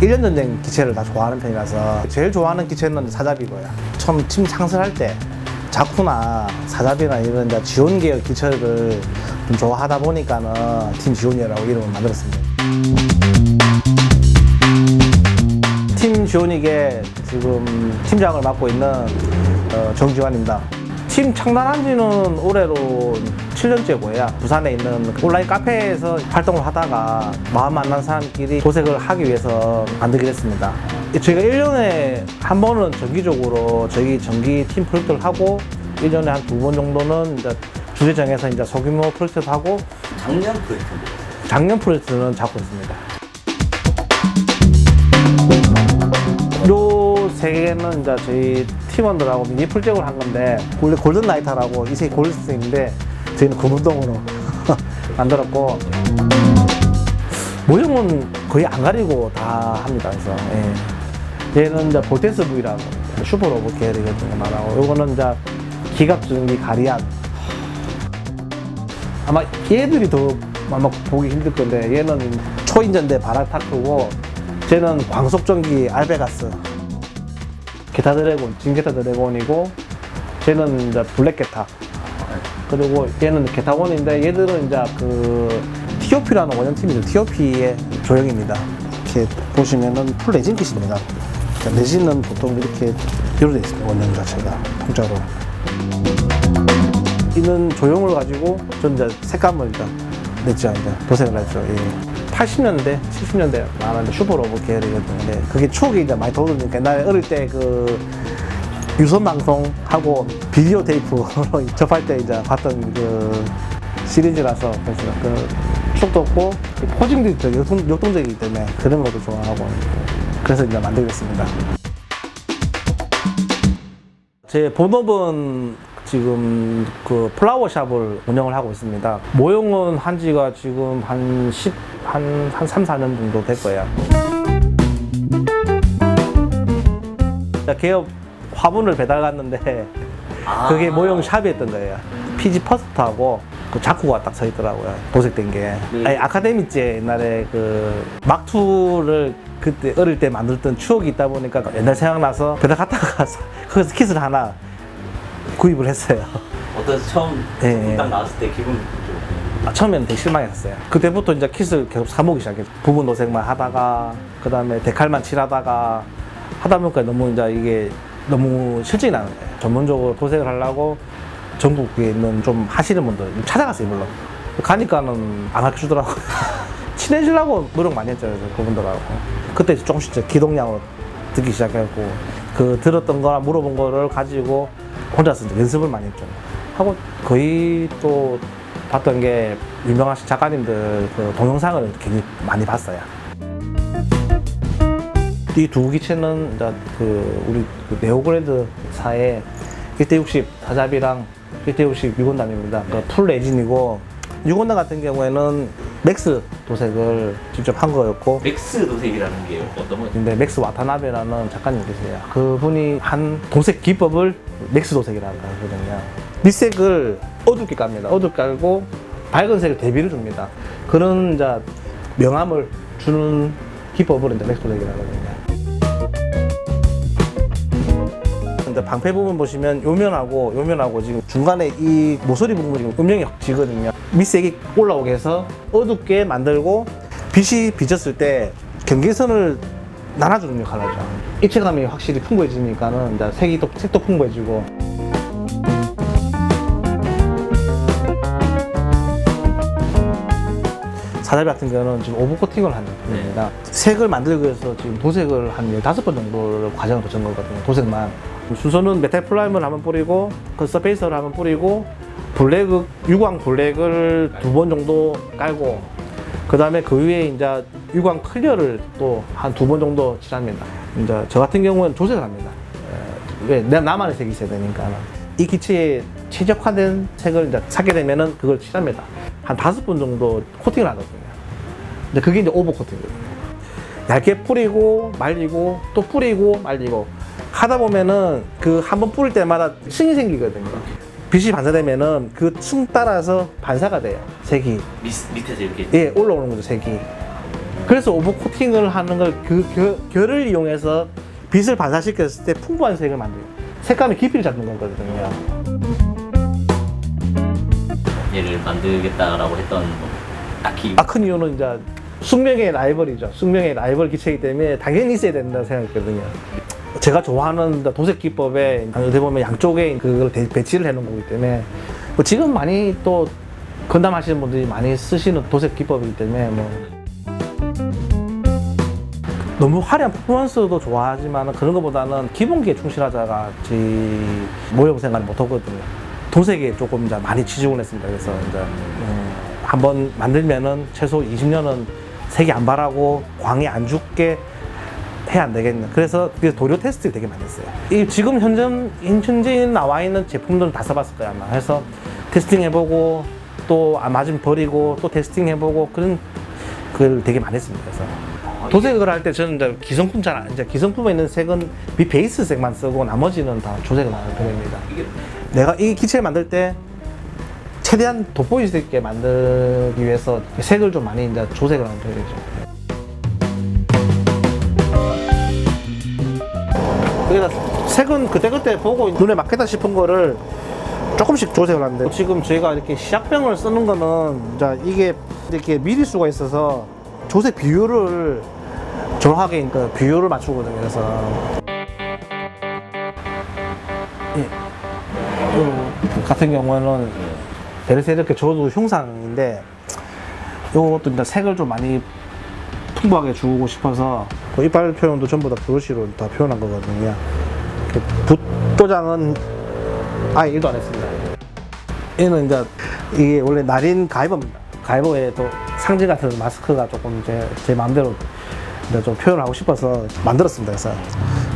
1년 전쟁 기체를 다 좋아하는 편이라서 제일 좋아하는 기체는 사잡이고요. 처음 팀 창설할 때 자쿠나 사잡이나 이런 이제 지온 계열 기체를 좀 좋아하다 보니까는 팀 지온이라고 이름을 만들었습니다. 팀 지오닉의 지금 팀장을 맡고 있는 정지환입니다. 팀 창단한 지는 올해로 7년째고요. 부산에 있는 온라인 카페에서 활동을 하다가 마음 만난 사람끼리 도색을 하기 위해서 만들게 됐습니다. 저희가 1년에 한 번은 정기적으로 저희 정기 팀 프로젝트를 하고 1년에 한 2번 정도는 이제 주제 정해서 이제 소규모 프로젝트도 하고 작년 프로젝트는 잡고 있습니다. 요 세 개는 이제 저희 팀원들하고 미니 프로젝트를 한 건데, 원래 골든 나이터라고 이색 골든스인데 저희는 금운동으로 만들었고, 모형은 거의 안 가리고 다 합니다. 그래서 얘는 이제 볼테스 V라고 슈퍼로봇 계열이거든요. 말하고 요거는 이제 기갑전기 가리안. 아마 얘들이 더 아마 보기 힘들 건데, 얘는 초인전대 바라타크고 쟤는 광속전기 알베가스. 게타 드래곤, 진게타 드래곤이고, 쟤는 이제 블랙게타. 그리고 얘는 게타원인데, 얘들은 이제 그 TOP라는 원형팀이죠. TOP의 조형입니다. 이렇게 보시면은 풀 레진 킷입니다. 그러니까 레진은 보통 이렇게 이렇게 되어 있습니다. 원형 자체가 통짜로. 이는 조형을 가지고 전 이제 색감을 일단 냈죠. 이제 도색을 했죠. 80년대, 70년대 말하는 슈퍼로봇 계열이거든요. 그게 추억이 이제 많이 돋으니까 옛날에 어릴 때 그 유선 방송하고 비디오 테이프로 접할 때 이제 봤던 그 시리즈라서 그래서 그 추억도 없고 포징도 있죠. 역동적이기 때문에 그런 것도 좋아하고 그래서 이제 만들게 됐습니다. 제 본업은 지금 그 플라워샵을 운영을 하고 있습니다. 모형은 한 지가 지금 한 3, 4년 정도 될 거예요. 개업 화분을 배달 갔는데 그게 모형 샵이었던 거예요. PG 퍼스트하고 그 자쿠가 딱 서 있더라고요. 도색된 게. 아니, 아카데미제 옛날에 그 막투를 그때 어릴 때 만들었던 추억이 있다 보니까 옛날 생각나서 배달 갔다가 거기서 킷을 하나 구입을 했어요. 어떤 처음 딱 나왔을 때 기분 처음에는 되게 실망했어요. 그때부터 이제 킷을 계속 사모기 시작했어요. 부분 도색만 하다가 그 다음에 데칼만 칠하다가 하다 보니까 너무 이제 이게 너무 실증이 나는 거예요. 전문적으로 도색을 하려고 전국에 있는 좀 하시는 분들 찾아갔어요. 물론 가니까는 안 가르쳐주더라고요. 친해지려고 노력 많이 했죠. 그분들하고 그때 조금씩 기동량으로 듣기 시작했고, 그 들었던 거나 물어본 거를 가지고 혼자서 이제 연습을 많이 했죠. 하고 거의 또 봤던 게 유명하신 작가님들 그 동영상을 굉장히 많이 봤어요. 이 두 기체는 이제 그 우리 그 네오그랜드사의 1대60 사잡이랑 1대60 유건담입니다. 그 풀 레진이고, 유건담 같은 경우에는 맥스 도색을 직접 한 거였고. 맥스 도색이라는 게 어떤 거죠? 근데 맥스 와타나베라는 작가님 계세요. 그분이 한 도색 기법을 맥스 도색이라고 하거든요. 밑색을 어둡게 깝니다. 어둡게 깔고 밝은 색을 대비를 줍니다. 그런 이제 명암을 주는 기법을 이제 맥스 도색이라고 하거든요. 방패 부분 보시면 요면하고 지금 중간에 이 모서리 부분이 음영이 지거든요. 밑색이 올라오게 해서 어둡게 만들고, 빛이 비쳤을 때 경계선을 나눠주는 역할을 하죠. 입체감이 확실히 풍부해지니까는 이제 색도 풍부해지고. 사다리 같은 경우는 지금 오버 코팅을 하는 겁니다. 색을 만들기 위해서 지금 도색을 한 15번 정도를 과정을 거친 거거든요. 도색만. 순서는 메탈 프라이머를 한번 뿌리고, 그 서페이서를 한번 뿌리고, 유광 블랙을 2번 정도 깔고, 그 다음에 그 위에 이제 유광 클리어를 또 한 2번 정도 칠합니다. 이제 저 같은 경우는 조색을 합니다. 왜? 나만의 색이 있어야 되니까. 이 기체에 최적화된 색을 이제 찾게 되면은 그걸 칠합니다. 한 5번 정도 코팅을 하거든요. 근데 그게 이제 오버 코팅이거든요. 얇게 뿌리고 말리고 또 뿌리고 말리고 하다 보면은 그 한 번 뿌릴 때마다 층이 생기거든요. 빛이 반사되면은 그 층 따라서 반사가 돼요. 색이. 밑에서 이렇게. 예, 올라오는 거죠, 색이. 그래서 오버코팅을 하는 걸 그 결을 이용해서 빛을 반사시켰을 때 풍부한 색을 만들어요. 색감의 깊이를 잡는 거거든요. 얘를 만들겠다라고 했던 뭐 딱히 큰 이유는 이제 숙명의 라이벌이죠. 숙명의 라이벌 기체이기 때문에 당연히 있어야 된다고 생각했거든요. 제가 좋아하는 도색 기법에 어떻게 보면 양쪽에 그걸 배치를 해놓은 거기 때문에 뭐 지금 많이 또 건담하시는 분들이 많이 쓰시는 도색 기법이기 때문에 뭐 너무 화려한 퍼포먼스도 좋아하지만 그런 것보다는 기본기에 충실하자가 제 모형 생각을 못 하거든요. 도색에 조금 이제 많이 치중을 했습니다. 그래서 이제 한번 만들면은 최소 20년은 색이 안 바라고 광이 안 죽게 해야 안 되겠네. 그래서 도료 테스트를 되게 많이 했어요. 이 지금 현재 나와 있는 제품들은 다 써봤을 거야 아마. 그래서 테스팅 해보고 또 안 맞으면 버리고 또 테스팅 해보고 그런 걸 되게 많이 했습니다. 그래서 도색을 할 때 저는 이제 기성품 이제 기성품에 있는 색은 밑 베이스 색만 쓰고 나머지는 다 조색을 하는 편입니다. 내가 이 기체를 만들 때 최대한 돋보일 수 있게 만들기 위해서 색을 좀 많이 이제 조색을 하는 편이죠. 그러니까 색은 그때그때 보고 눈에 맞겠다 싶은 거를 조금씩 조색을 하는데 지금 저희가 이렇게 시약병을 쓰는 거는 이제 이게 이렇게 미리수가 있어서 조색 비율을 정확하게 그 비율을 맞추거든요. 그래서 같은 경우는 베르세르크 저도 흉상인데 이것도 이제 색을 좀 많이 풍부하게 주고 싶어서 그 이빨 표현도 전부 다 브러쉬로 다 표현한 거거든요. 붓 도장은 아예 1도 안 했습니다. 얘는 이제 이게 원래 나린 가이버입니다. 가이버에 또 상징 같은 마스크가 조금 제 마음대로 이제 좀 표현을 하고 싶어서 만들었습니다. 그래서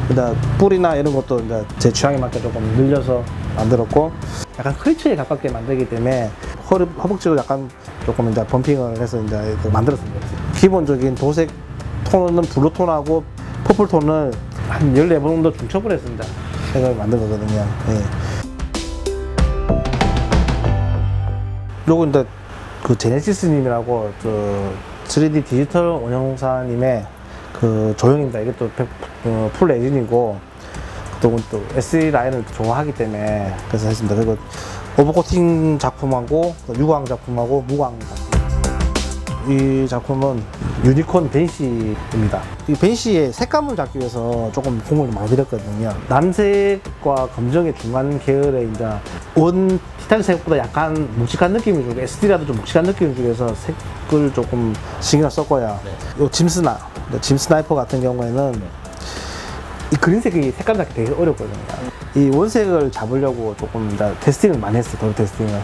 일단 뿔이나 이런 것도 이제 제 취향에 맞게 조금 늘려서 만들었고 약간 크리처에 가깝게 만들기 때문에 허벅지도 약간 조금 이제 범핑을 해서 이제 만들었습니다. 기본적인 도색 톤은 블루톤하고 퍼플톤을 한 14번 정도 중첩을 했습니다. 색을 만든 거거든요. 예. 요거 이제 그 제네시스님이라고 그 3D 디지털 원형사님의 그 조형입니다. 이게 또 풀 레진이고 또 SE 라인을 좋아하기 때문에 그래서 했습니다. 그리고 오버코팅 작품하고 유광 작품하고 무광 작품. 이 작품은 유니콘 벤시입니다. 이 벤시의 색감을 잡기 위해서 조금 공을 많이 들였거든요. 남색과 검정의 중간 계열의 이제 원 티탄 색보다 약간 묵직한 느낌을 주고 SD라도 좀 묵직한 느낌을 주기 위해서 색을 조금 신경을 썼고요. 요 짐 스나이퍼 같은 경우에는 이 그린색이 색감 잡기 되게 어렵거든요. 이 원색을 잡으려고 조금 이제 테스팅을 많이 했어요. 도료 테스팅을.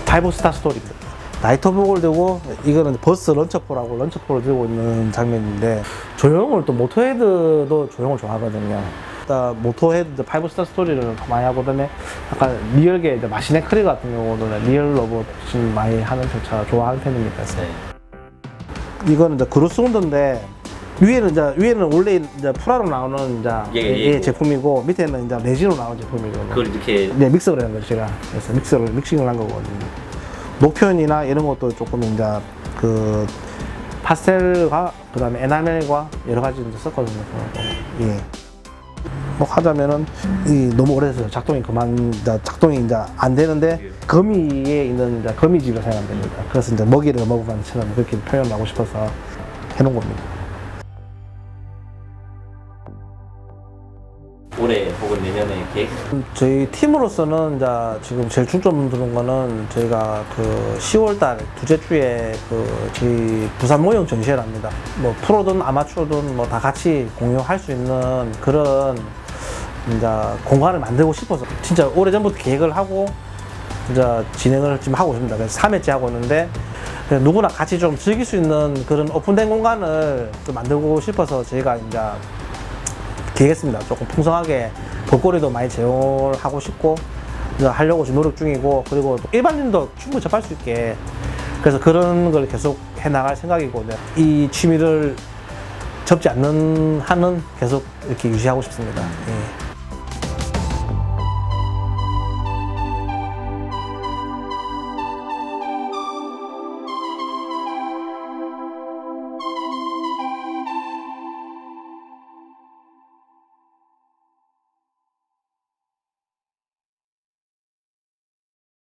5스타 스토리입니다. 나이트복을 들고 이거는 버스 런처포라고 런처포를 들고 있는 장면인데 조형을 또 모토헤드도 조형을 좋아하거든요. 일단 모토헤드 5스타 스토리를 많이 하고 그다음에 약간 리얼계 이제 마시네 크리 같은 경우는 리얼 로봇 많이 하는 차 좋아하는 편입니다. 이거는 이제 그루스 운드인데 위에는 원래 이제 프라로 나오는 이제 제품이고 밑에는 이제 레진으로 나오는 제품이거든요. 그걸 이렇게 네, 믹서를 한 거죠, 제가. 그래서 믹싱을 한 거거든요. 녹표현이나 이런 것도 조금 이제 그 파스텔과 그다음에 에나멜과 여러 가지 이제 썼거든요. 예. 뭐 하자면은 너무 오래돼서 작동이 이제 안 되는데 거미에 있는 이제 거미집을 사용하면 됩니다. 그래서 이제 먹이를 먹어가는 것처럼 그렇게 표현하고 싶어서 해놓은 겁니다. 올해 혹은 내년에 계획? 저희 팀으로서는 이제 지금 제일 중점 두는 거는 저희가 그 10월달 두째 주에 그 저희 부산 모형 전시회를 합니다. 뭐 프로든 아마추어든 뭐 다 같이 공유할 수 있는 그런 이제 공간을 만들고 싶어서 진짜 오래전부터 계획을 하고 이제 진행을 지금 하고 있습니다. 그래서 3회째 하고 있는데 누구나 같이 좀 즐길 수 있는 그런 오픈된 공간을 좀 만들고 싶어서 저희가 이제 계획했습니다. 조금 풍성하게 볼거리도 많이 제공을 하고 싶고 이제 하려고 지금 노력 중이고 그리고 또 일반인도 충분히 접할 수 있게 그래서 그런 걸 계속 해나갈 생각이고 이 취미를 접지 않는 한은 계속 이렇게 유지하고 싶습니다. 예.